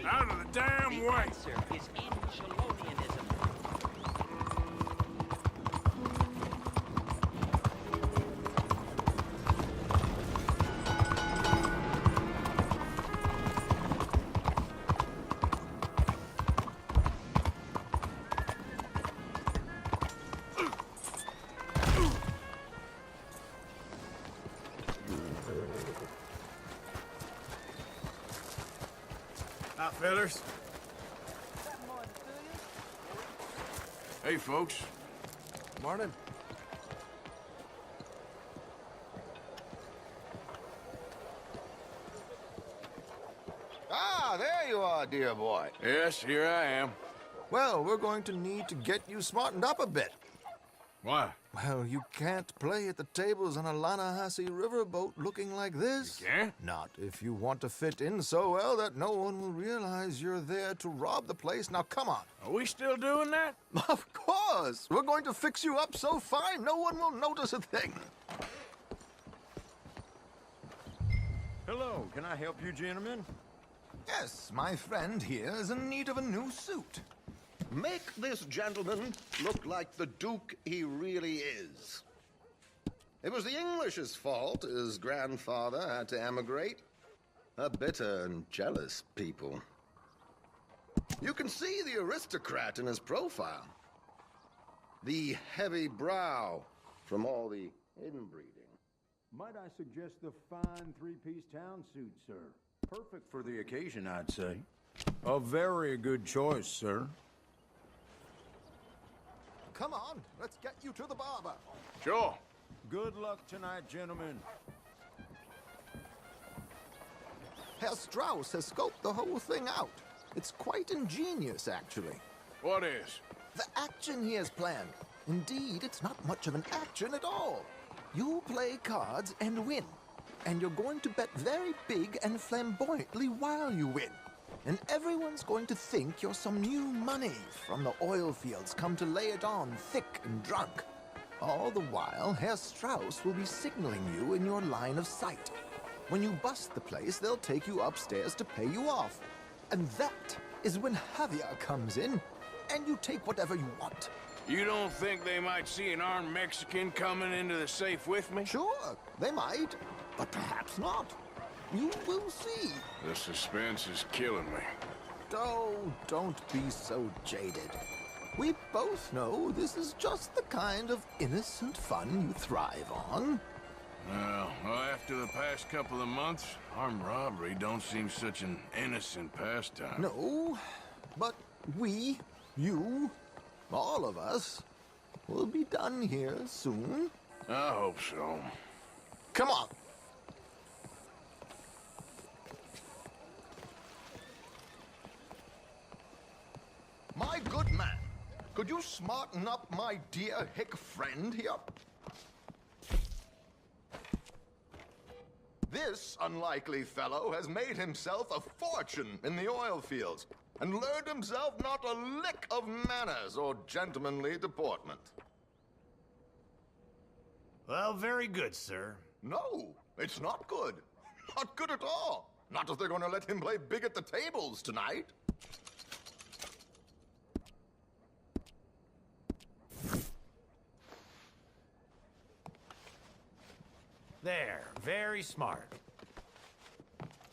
Out of the damn way! Answer is Angelonianism. Outfitters. Hey, folks. Morning. Ah, there you are, dear boy. Yes, here I am. Well, we're going to need to get you smartened up a bit. Why? Well, you can't play at the tables on a Lannahechee riverboat looking like this. You can't? Not if you want to fit in so well that no one will realize you're there to rob the place. Now, come on. Are we still doing that? Of course. We're going to fix you up so fine no one will notice a thing. Hello, can I help you, gentlemen? Yes, my friend here is in need of a new suit. Make this gentleman look like the Duke he really is. It was the English's fault his grandfather had to emigrate. A bitter and jealous people. You can see the aristocrat in his profile. The heavy brow from all the inbreeding. Might I suggest the fine three-piece town suit, sir? Perfect for the occasion, I'd say. A very good choice, sir. Come on, let's get you to the barber. Sure. Good luck tonight, gentlemen. Herr Strauss has scoped the whole thing out. It's quite ingenious, actually. What is? The action he has planned. Indeed, it's not much of an action at all. You play cards and win. And you're going to bet very big and flamboyantly while you win. And everyone's going to think you're some new money from the oil fields come to lay it on thick and drunk. All the while, Herr Strauss will be signaling you in your line of sight. When you bust the place, they'll take you upstairs to pay you off. And that is when Javier comes in, and you take whatever you want. You don't think they might see an armed Mexican coming into the safe with me? Sure, they might, but perhaps not. You will see. The suspense is killing me. Oh, don't be so jaded. We both know this is just the kind of innocent fun you thrive on. Well, after the past couple of months, armed robbery don't seem such an innocent pastime. No, but we, you, all of us, will be done here soon. I hope so. Come on. My good man, could you smarten up my dear hick friend here? This unlikely fellow has made himself a fortune in the oil fields and learned himself not a lick of manners or gentlemanly deportment. Well, very good, sir. No, it's not good. Not good at all. Not if they're going to let him play big at the tables tonight. There, very smart.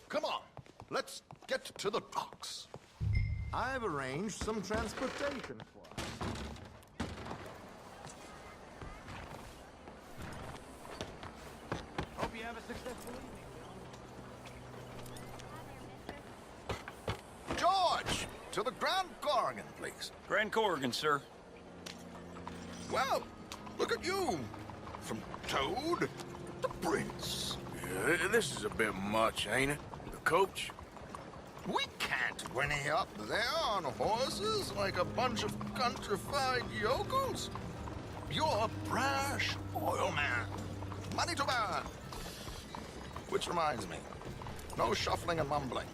Come on, let's get to the docks. I've arranged some transportation for us. Hope you have a successful evening. George, to the Grand Corrigan, please. Grand Corrigan, sir. Well, look at you. From Toad to Prince. Yeah, this is a bit much, ain't it? The coach? We can't whinny up there on horses like a bunch of countrified yokels. You're a brash oil man. Money to burn. Which reminds me, no shuffling and mumbling.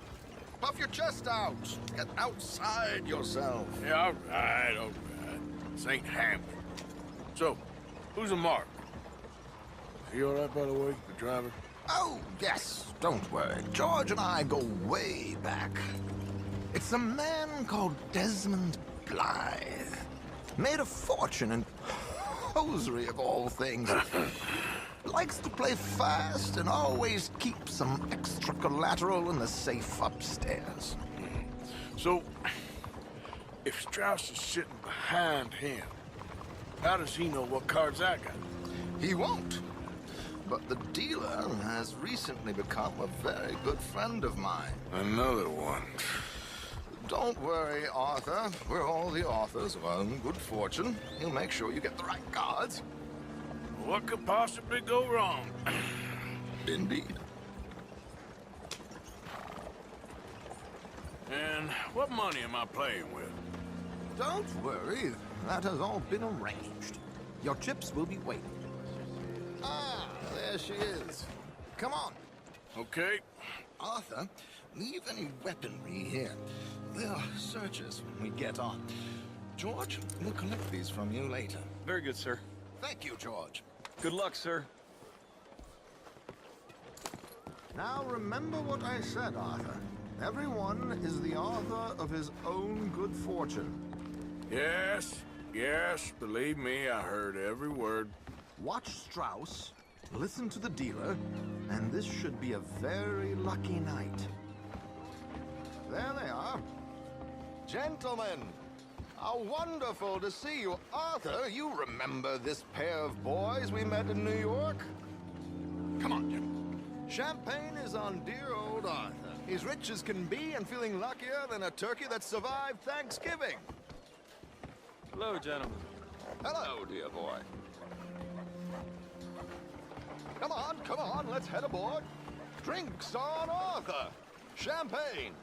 Puff your chest out. Get outside yourself. Yeah, all right. This ain't happening. So, who's a mark? Is he all right, by the way, the driver? Oh, yes. Don't worry. George and I go way back. It's a man called Desmond Blythe. Made a fortune in hosiery of all things. Likes to play fast and always keeps some extra collateral in the safe upstairs. So, if Strauss is sitting behind him, how does he know what cards I got? He won't. But the dealer has recently become a very good friend of mine. Another one. Don't worry, Arthur. We're all the authors of our own good fortune. He'll make sure you get the right cards. What could possibly go wrong? Indeed. And what money am I playing with? Don't worry. That has all been arranged. Your chips will be waiting. Ah, there she is. Come on. Okay. Arthur, leave any weaponry here. They'll search us when we get on. George, we'll collect these from you later. Very good, sir. Thank you, George. Good luck, sir. Now remember what I said, Arthur. Everyone is the author of his own good fortune. Yes, believe me, I heard every word. Watch Strauss, listen to the dealer, and this should be a very lucky night. There they are. Gentlemen, how wonderful to see you. Arthur, you remember this pair of boys we met in New York? Come on, Jim. Champagne is on dear old Arthur. He's rich as can be and feeling luckier than a turkey that survived Thanksgiving. Hello, gentlemen. Hello, dear boy. Come on, let's head aboard. Drinks on Arthur. Champagne.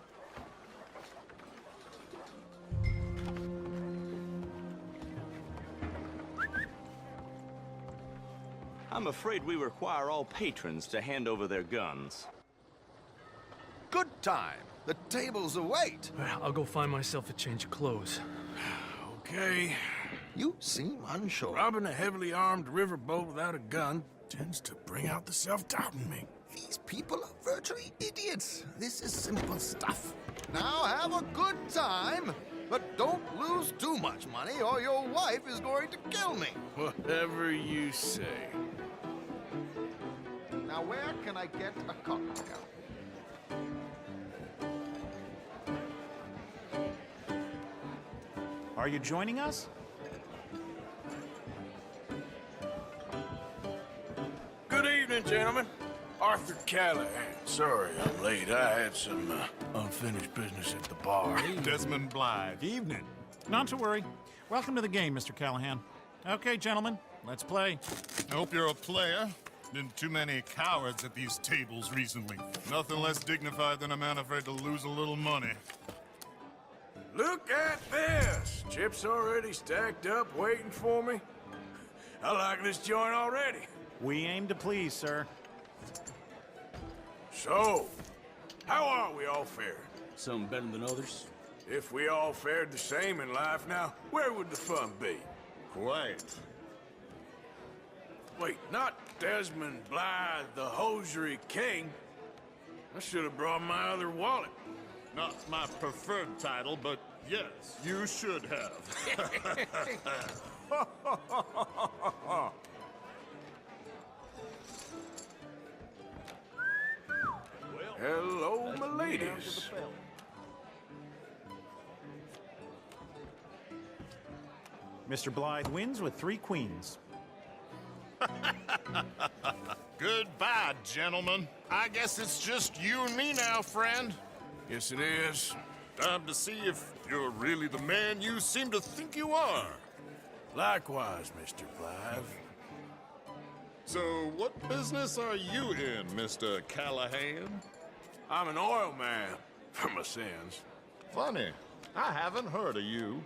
I'm afraid we require all patrons to hand over their guns. Good time. The tables await. I'll go find myself a change of clothes. Okay. You seem unsure. Robbing a heavily armed riverboat without a gun tends to bring out the self-doubt in me. These people are virtually idiots. This is simple stuff. Now have a good time, but don't lose too much money or your wife is going to kill me. Whatever you say. Now where can I get a cocktail? Are you joining us? Good evening, gentlemen. Arthur Callahan. Sorry I'm late. I had some unfinished business at the bar. Desmond Blythe. Evening. Not to worry. Welcome to the game, Mr. Callahan. Okay, gentlemen, let's play. I hope you're a player. Been too many cowards at these tables recently. Nothing less dignified than a man afraid to lose a little money. Look at this! Chips already stacked up, waiting for me. I like this joint already. We aim to please, sir. So, how are we all faring? Some better than others. If we all fared the same in life now, where would the fun be? Quite. Wait, not Desmond Blythe, the hosiery king. I should have brought my other wallet. Not my preferred title, but yes, you should have. Hello, my ladies. Mr. Blythe wins with 3 queens. Goodbye, gentlemen. I guess it's just you and me now, friend. Yes, it is. Time to see if you're really the man you seem to think you are. Likewise, Mr. Blythe. So, what business are you in, Mr. Callahan? I'm an oil man, for my sins. Funny. I haven't heard of you.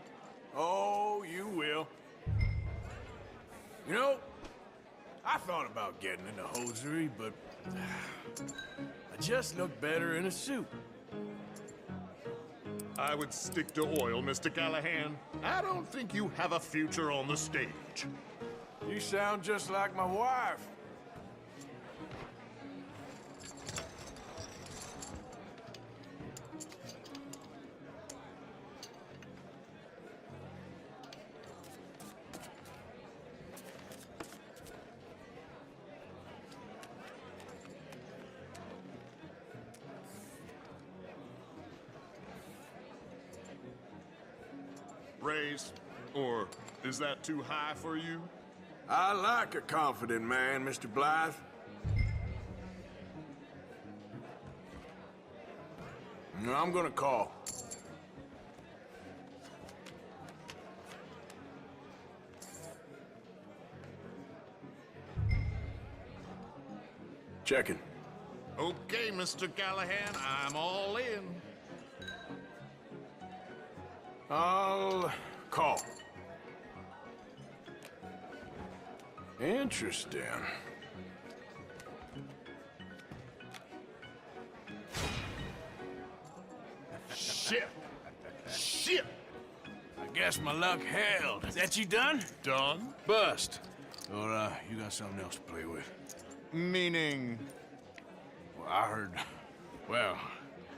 Oh, you will. You know, I thought about getting into hosiery, but I just look better in a suit. I would stick to oil, Mr. Callahan. I don't think you have a future on the stage. You sound just like my wife. raise? Or is that too high for you? I like a confident man, Mr. Blythe. I'm gonna call. Checking. Okay, Mr. Callahan, I'm all in. I'll call. Interesting. Shit. Shit. I guess my luck held. Is that you done? Done? Bust. Or, you got something else to play with? Meaning? Well,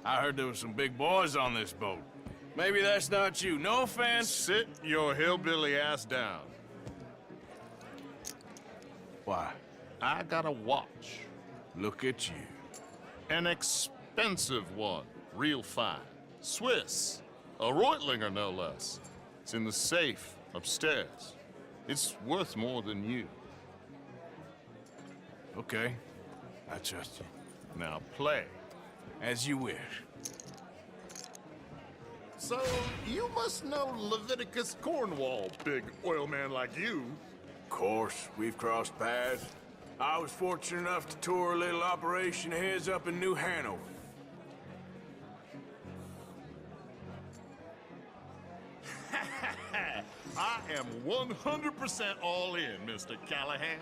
I heard there was some big boys on this boat. Maybe that's not you. No offense. Sit your hillbilly ass down. Why? I got a watch. Look at you. An expensive one. Real fine. Swiss. A Reutlinger, no less. It's in the safe upstairs. It's worth more than you. Okay. I trust you. Now play. As you wish. So, you must know Leviticus Cornwall, big oil man like you. Of course, we've crossed paths. I was fortunate enough to tour a little operation of his up in New Hanover. I am 100% all in, Mr. Callahan.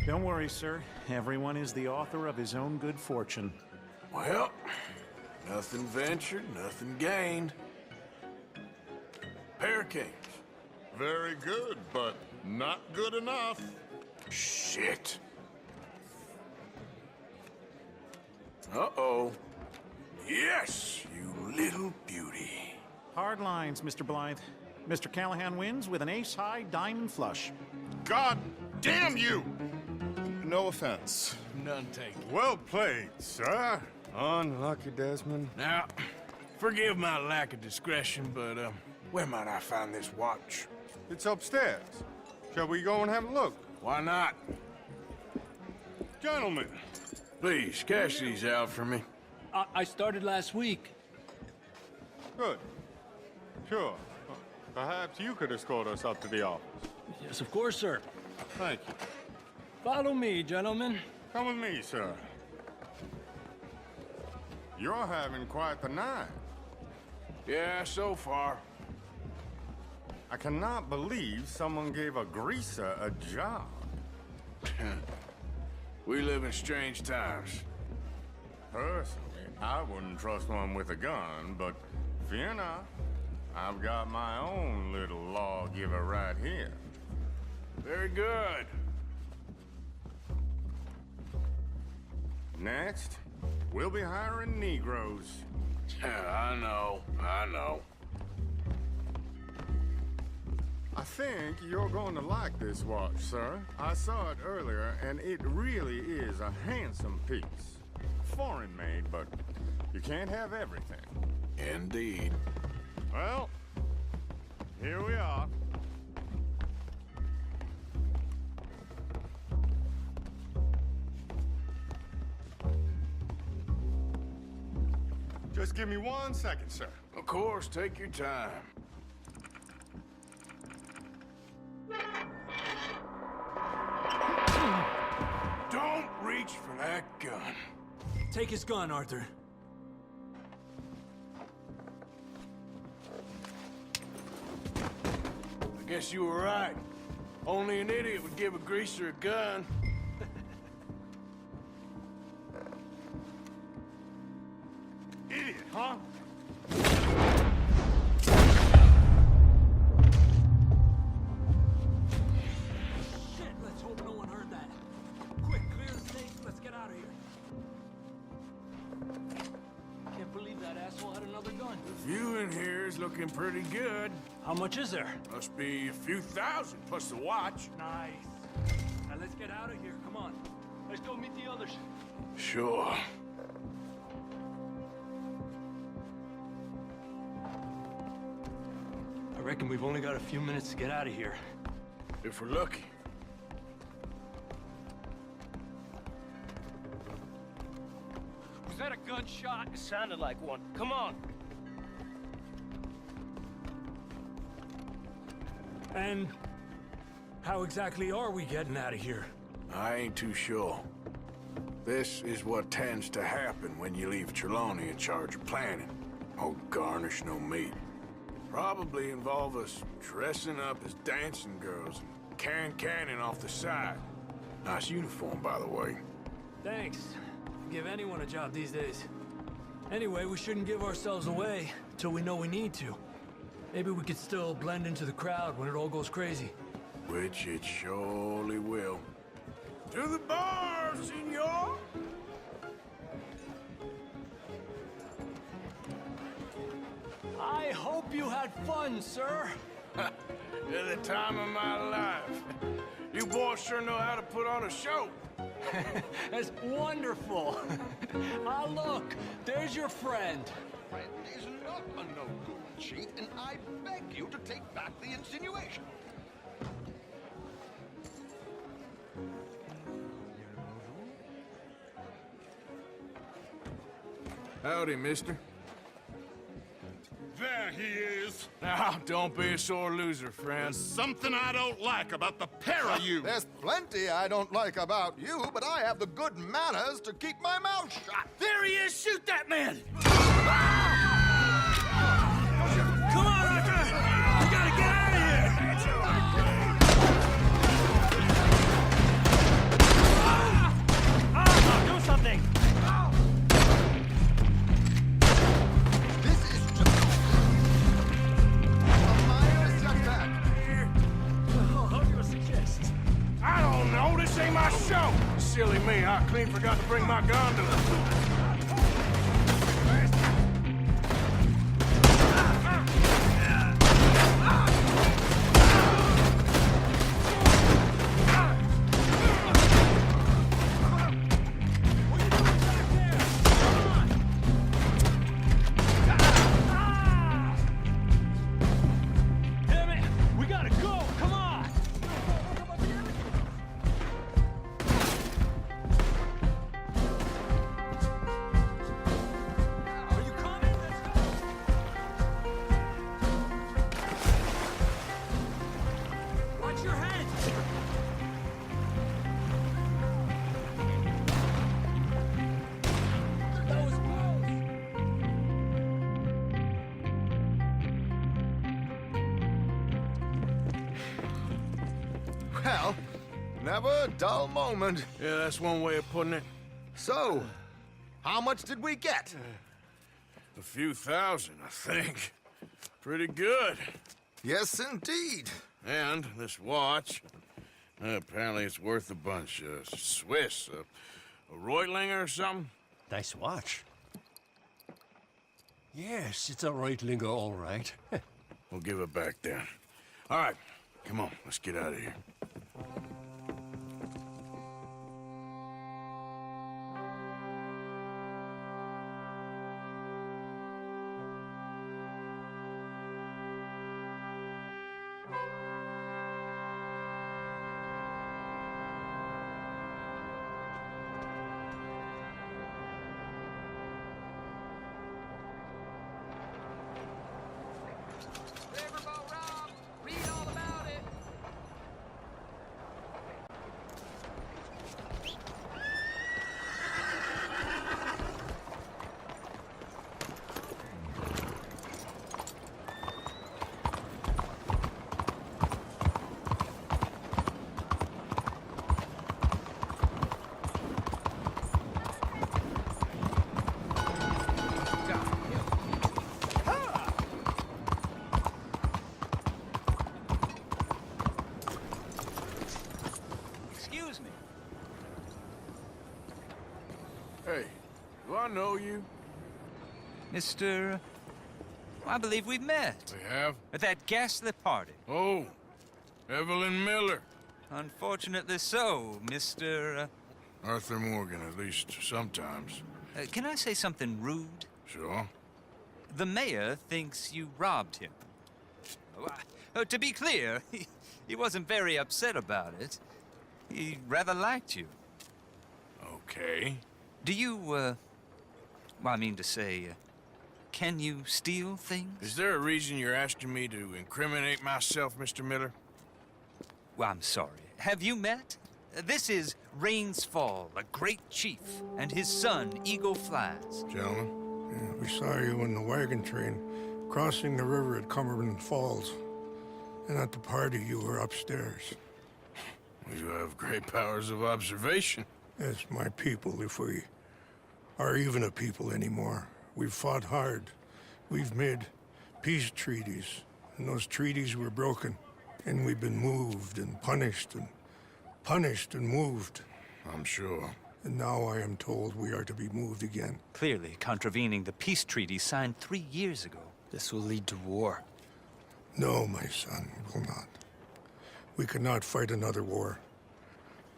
Don't worry, sir. Everyone is the author of his own good fortune. Well, nothing ventured, nothing gained. Pair kings. Very good, but not good enough. Shit. Uh-oh. Yes, you little beauty. Hard lines, Mr. Blythe. Mr. Callahan wins with an ace-high diamond flush. God damn you! No offense. None taken. Well played, sir. Unlucky, Desmond. Now, forgive my lack of discretion, but, where might I find this watch? It's upstairs. Shall we go and have a look? Why not? Gentlemen. Please, cash these out for me. I started last week. Good. Sure. Perhaps you could escort us up to the office. Yes, of course, sir. Thank you. Follow me, gentlemen. Come with me, sir. You're having quite the night. Yeah, so far. I cannot believe someone gave a greaser a job. We live in strange times. Personally, I wouldn't trust one with a gun, but fear not. I've got my own little lawgiver right here. Very good. Next, we'll be hiring Negroes. I know. I think you're going to like this watch, sir. I saw it earlier, and it really is a handsome piece. Foreign made, but you can't have everything. Indeed. Well, here we are. Just give me 1 second, sir. Of course, take your time. Don't reach for that gun. Take his gun, Arthur. I guess you were right. Only an idiot would give a greaser a gun. Idiot, huh? Shit, let's hope no one heard that. Quick, clear the stage. Let's get out of here. Can't believe that asshole had another gun. The view in here is looking pretty good. How much is there? Must be a few thousand plus the watch. Nice. Now let's get out of here. Come on. Let's go meet the others. Sure. I reckon we've only got a few minutes to get out of here. If we're lucky. Was that a gunshot? It sounded like one. Come on. And how exactly are we getting out of here? I ain't too sure. This is what tends to happen when you leave Trelawney in charge of planning. Oh, garnish no meat. Probably involve us dressing up as dancing girls and carrying cannon off the side. Nice uniform, by the way. Thanks. Give anyone a job these days. Anyway, we shouldn't give ourselves away till we know we need to. Maybe we could still blend into the crowd when it all goes crazy. Which it surely will. To the bar, senor! I hope you had fun, sir. At the time of my life. You boys sure know how to put on a show. That's wonderful. Ah, look, there's your friend. Friend is not a no-good cheat, and I beg you to take back the insinuation. Howdy, mister. There he is. Now, don't be a sore loser, friend. Something I don't like about the pair of you. There's plenty I don't like about you, but I have the good manners to keep my mouth shut. There he is! Shoot that man! Come on, Arthur! We gotta get out of here! Do something! This is just a minor setback. How do you suggest? I don't know, this ain't my show. Silly me, I clean forgot to bring my gondola. Damn it! We gotta go! Come on! Are you coming? Let's go! Watch your head! That was close! Well, never a dull moment. Yeah, that's one way of putting it. So, how much did we get? A few thousand, I think. Pretty good. Yes, indeed. And this watch, apparently it's worth a bunch. Swiss, a Reutlinger or something? Nice watch. Yes, it's a Reutlinger, all right. We'll give it back then. All right, come on, let's get out of here. Riverboat Rob, read all about it. Excuse me. Hey, do I know you? Mr. I believe we've met. We have? At that ghastly party. Oh, Evelyn Miller. Unfortunately so, Mr. Arthur Morgan, at least sometimes. Can I say something rude? Sure. The mayor thinks you robbed him. To be clear, he wasn't very upset about it. He rather liked you. Okay. Do you, well, I mean to say, can you steal things? Is there a reason you're asking me to incriminate myself, Mr. Miller? Well, I'm sorry. Have you met? This is Rains Fall, a great chief, and his son, Eagle Flies. Gentlemen? Yeah, we saw you in the wagon train crossing the river at Cumberland Falls. And at the party, you were upstairs. You have great powers of observation. Yes, my people, if we are even a people anymore. We've fought hard. We've made peace treaties, and those treaties were broken. And we've been moved and punished and moved. I'm sure. And now I am told we are to be moved again. Clearly contravening the peace treaty signed 3 years ago. This will lead to war. No, my son, it will not. We cannot fight another war.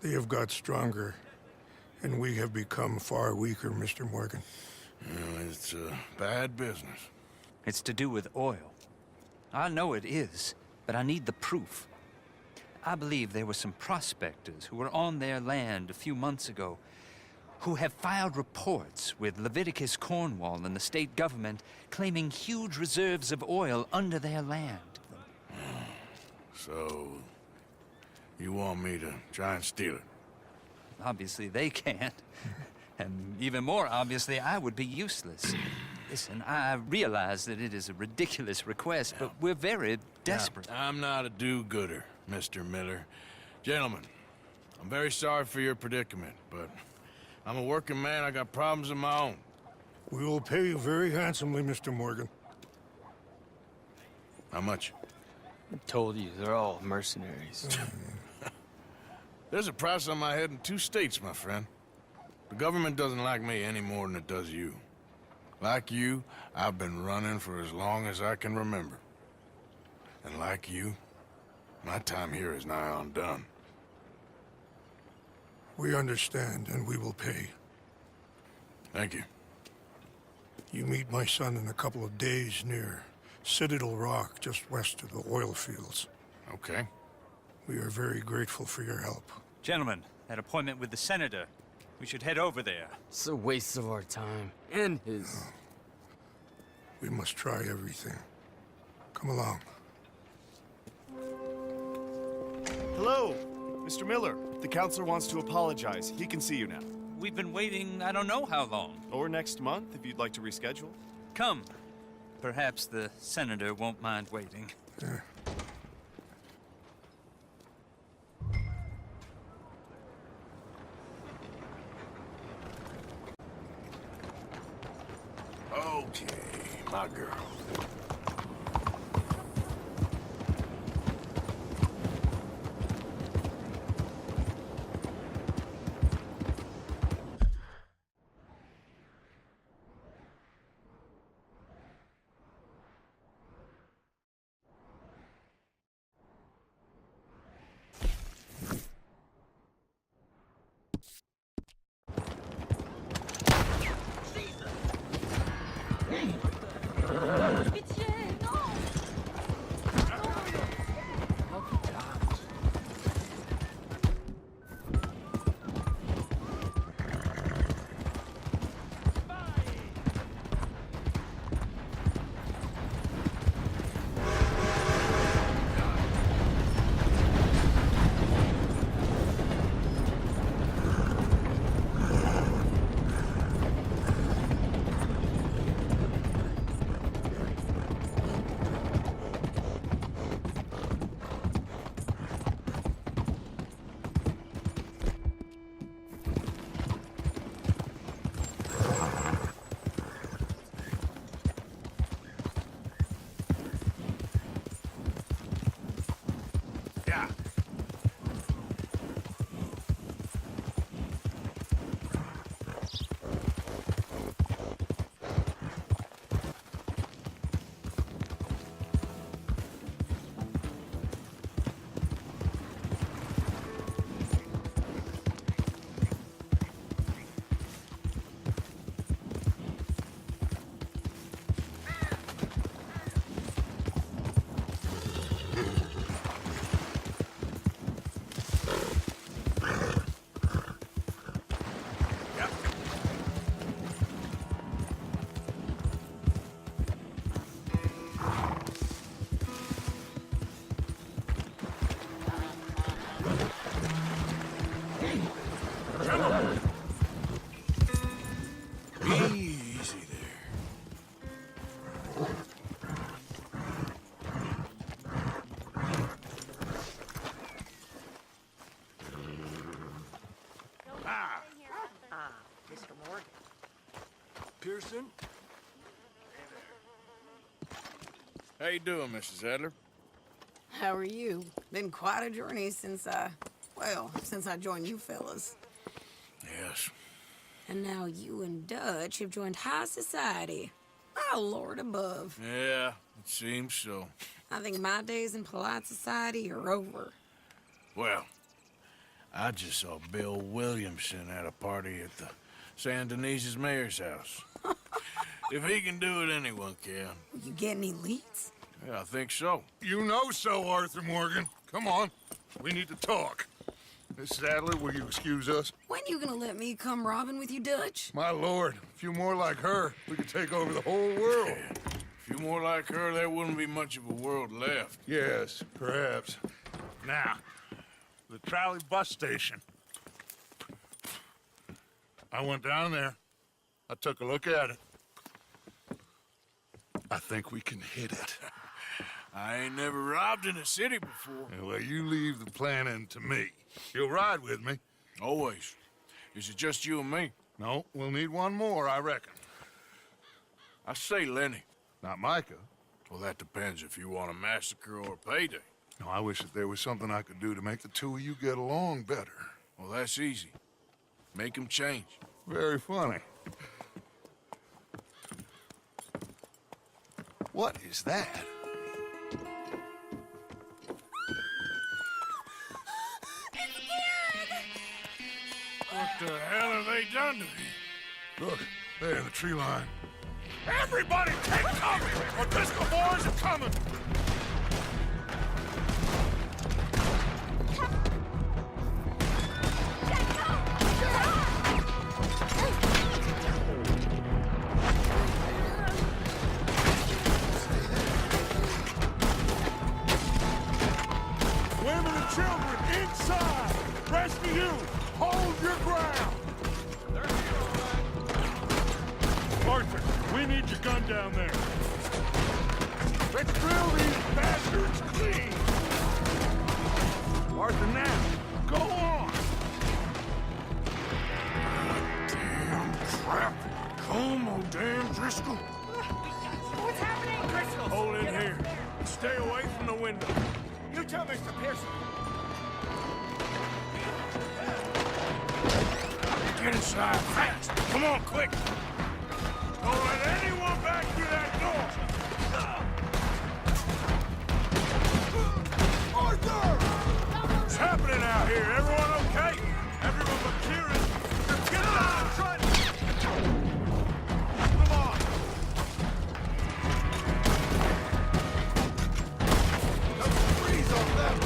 They have got stronger, and we have become far weaker, Mr. Morgan. It's bad business. It's to do with oil. I know it is, but I need the proof. I believe there were some prospectors who were on their land a few months ago who have filed reports with Leviticus Cornwall and the state government claiming huge reserves of oil under their land. So, you want me to try and steal it? Obviously they can't. And even more obviously, I would be useless. Listen, I realize that it is a ridiculous request, but we're very desperate. Now, I'm not a do-gooder, Mr. Miller. Gentlemen, I'm very sorry for your predicament, but I'm a working man. I got problems of my own. We will pay you very handsomely, Mr. Morgan. How much? I told you, they're all mercenaries. There's a price on my head in 2 states, my friend. The government doesn't like me any more than it does you. Like you, I've been running for as long as I can remember. And like you, my time here is nigh on done. We understand, and we will pay. Thank you. You meet my son in a couple of days near Citadel Rock, just west of the oil fields. Okay. We are very grateful for your help. Gentlemen, that appointment with the senator. We should head over there. It's a waste of our time. And his. We must try everything. Come along. Hello, Mr. Miller. The counselor wants to apologize. He can see you now. We've been waiting I don't know how long. Or next month, if you'd like to reschedule. Come. Perhaps the senator won't mind waiting. Yeah. Okay, my girl. Pearson? How you doing, Mrs. Adler? How are you? Been quite a journey since I joined you fellas. Yes. And now you and Dutch have joined high society. Oh, Lord above. Yeah, it seems so. I think my days in polite society are over. Well, I just saw Bill Williamson at a party at the San Denise's mayor's house. If he can do it, anyone can. You get any leads? Yeah, I think so. You know so, Arthur Morgan. Come on. We need to talk. Mrs. Adler, will you excuse us? When you gonna let me come robbing with you, Dutch? My lord, a few more like her, we could take over the whole world. Yeah. A few more like her, there wouldn't be much of a world left. Yes, perhaps. Now, the trolley bus station. I went down there. I took a look at it. I think we can hit it. I ain't never robbed in a city before. Well, you leave the planning to me. You'll ride with me? Always. Is it just you and me? No, we'll need one more, I reckon. I say Lenny. Not Micah. Well, that depends if you want a massacre or a payday. No, I wish that there was something I could do to make the two of you get along better. Well, that's easy. Make them change. Very funny. What is that? What the hell have they done to me? Look, there in the tree line. Everybody take cover! O'Driscoll boys are coming! Women and children inside! Rest of you, hold your ground! Arthur, we need your gun down there. Let's drill these bastards clean! Arthur, now, go on! Damn crap. Come on, damn Driscoll. What's happening? Driscoll! Hold in here. Stay away from the window. You tell Mr. Pearson. Get inside fast. Come on, quick. Don't let anyone back through that door. Arthur! What's happening out here? Everyone okay? Everyone but Kieran. Get down! Try to... Come on. Don't freeze on that!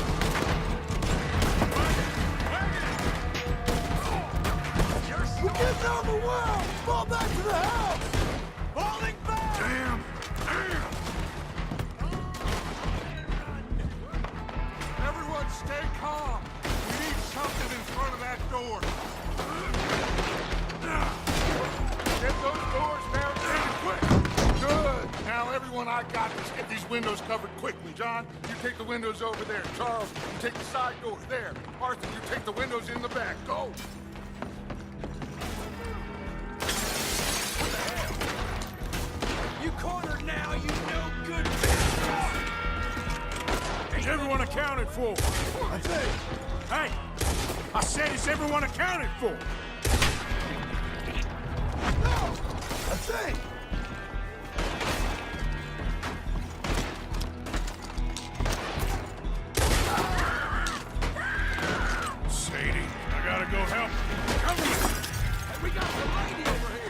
We're getting out of the well! Fall back to the house! Falling back! Damn! Everyone stay calm! We need something in front of that door! Get those doors down pretty quick! Good! Now everyone, I got this. Get these windows covered quickly. John, you take the windows over there. Charles, you take the side doors there. Arthur, you take the windows in the back. Go! You cornered now, you no good bitch! Is everyone accounted for? That's it! Hey! I said, is everyone accounted for? No! That's it! Sadie, I gotta go help. Come here! Hey, we got the lady over here!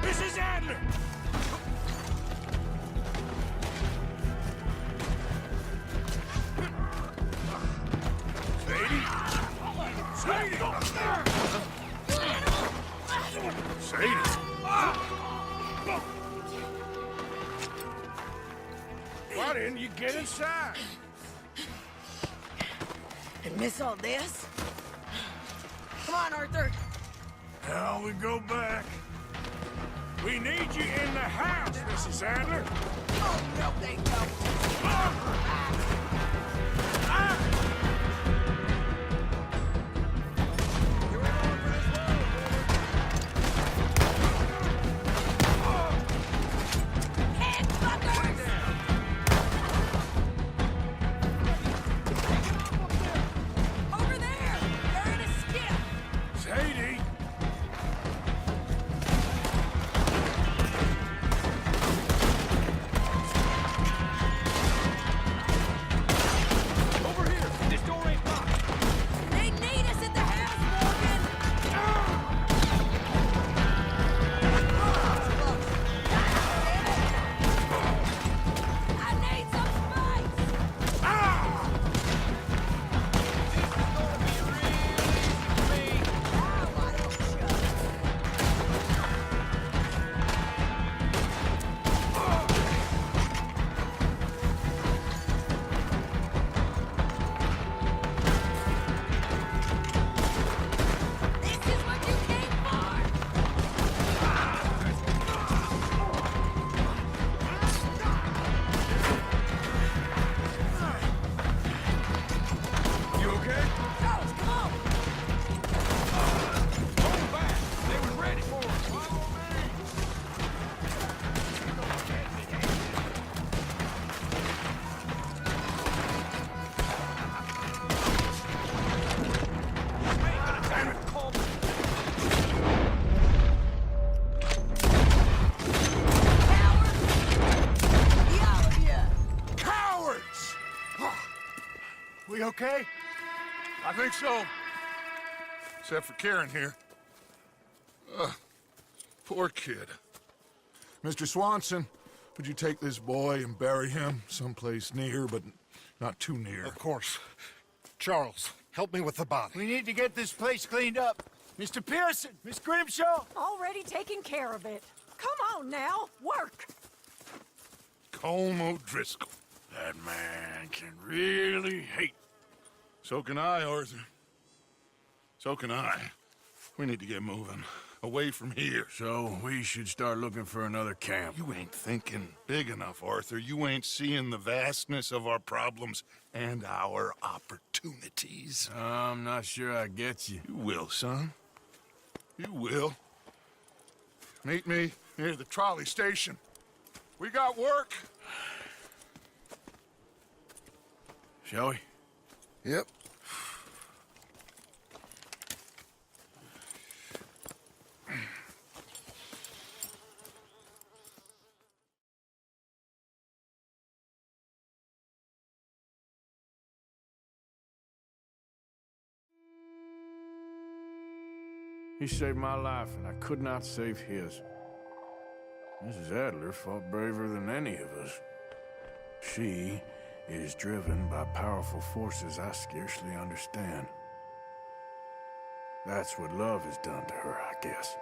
Mrs. Adler! Sadie? Sadie! Sadie! Why didn't you get inside? And miss all this? Come on, Arthur. Now we go back. We need you in the house, Mrs. Adler. Oh, no, they don't. You okay? I think so. Except for Kieran here. Poor kid. Mr. Swanson, would you take this boy and bury him someplace near, but not too near? Of course. Charles, help me with the body. We need to get this place cleaned up. Mr. Pearson, Miss Grimshaw. Already taking care of it. Come on now, work. Colm O'Driscoll. That man can really hate. So can I, Arthur. So can I. We need to get moving. Away from here. So we should start looking for another camp. You ain't thinking big enough, Arthur. You ain't seeing the vastness of our problems and our opportunities. I'm not sure I get you. You will, son. You will. Meet me near the trolley station. We got work. Shall we? Yep. He saved my life, and I could not save his. Mrs. Adler fought braver than any of us. She is driven by powerful forces I scarcely understand. That's what love has done to her, I guess.